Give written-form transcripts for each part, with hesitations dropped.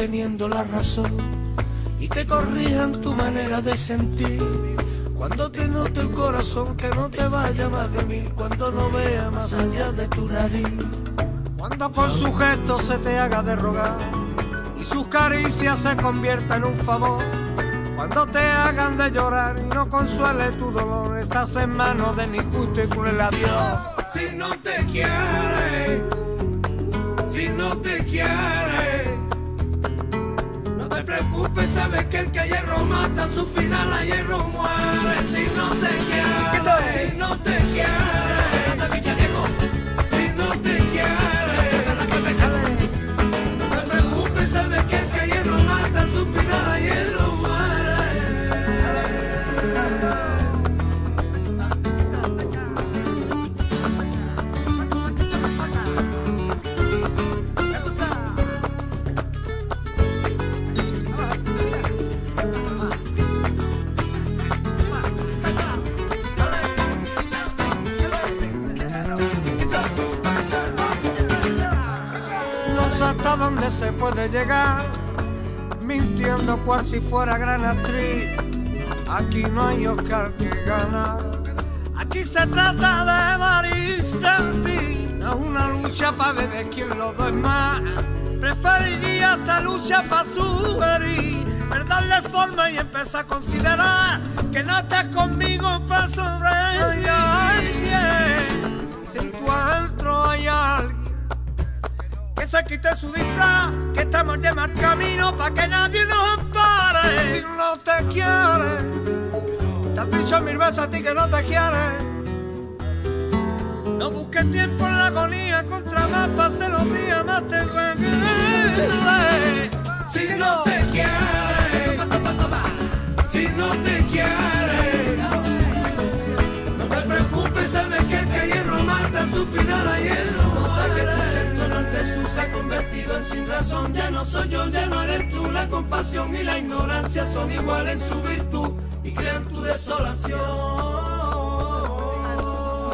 teniendo la razón y te corrijan tu manera de sentir. Cuando te note el corazón que no te vaya más de mí, cuando no vea más allá de tu nariz. Cuando con su gesto se te haga de rogar y sus caricias se conviertan en un favor. Cuando te hagan de llorar y no consuele tu dolor, estás en manos de mi justo y cruel adiós. Si no te quiere, si no te quiere, no te preocupes, sabes que el que a hierro mata, su final a hierro muere. Si no te quiere, si no te quiere, no te piques viejo, si no te quiere, no te preocupes, sabes que el que a hierro mata, su final a hierro muere. Hasta dónde se puede llegar mintiendo cual si fuera gran actriz. Aquí no hay Oscar que ganar, aquí se trata de dar y sentir. No es una lucha para ver de quién los dos es más. Preferiría esta lucha para sugerir, darle forma y empezar a considerar que no estás conmigo para sobrevivir. Si en tu adentro hay alguien que se quite su disfraz, que estamos ya en camino pa' que nadie nos pare. Si no te quiere, te han dicho 1000 veces a ti que no te quiere. No busques tiempo en la agonía, contra más pasen los días, más te duele. Si no te quiere, si no te quiere, no te preocupes, sabes que el que hierro mata, su final a hierro. Jesús se ha convertido en sin razón. Ya no soy yo, ya no eres tú. La compasión y la ignorancia son iguales en su virtud y crean tu desolación.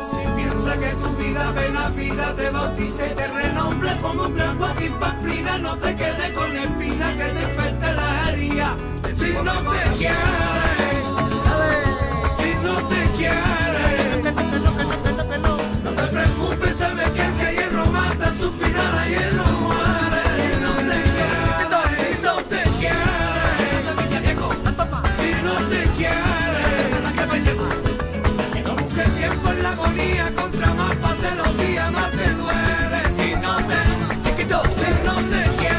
Si piensas que tu vida apenas vida te bautice y te renombre como un gran Joaquín Pamplina, no te quedes con espina que te falte la herida. Si no te quiere, si no te quiere, no te preocupes, sabes que el que hierro mata, su final a hierro muere. Si no te quiere, si no te quiere, si no te quiere, no busques tiempo en la agonía, contra más pasen los días, más te duele. Si no te quiere, si no te quiere,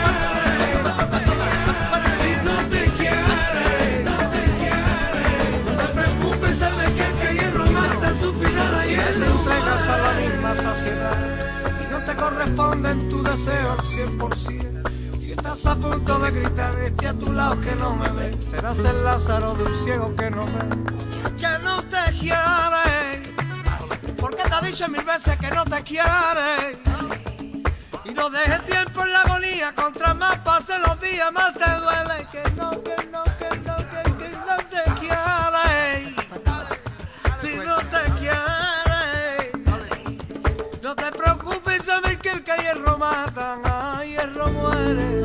no te preocupes, sabes que el que hierro mata, su final a hierro muere. Hasta la misma saciedad y no te corresponden tu deseo al 100%. Si estás a punto de gritar, esté a tu lado que no me ve, serás el Lázaro de un ciego que no ve. Que no te quiere, porque te ha dicho 1000 veces que no te quiere. Y no dejes tiempo en la agonía, contra más pasen los días, más te duele. Que no te quiere. Si no te quiere, no te preocupes, sabes que el que hierro mata, a hierro muere.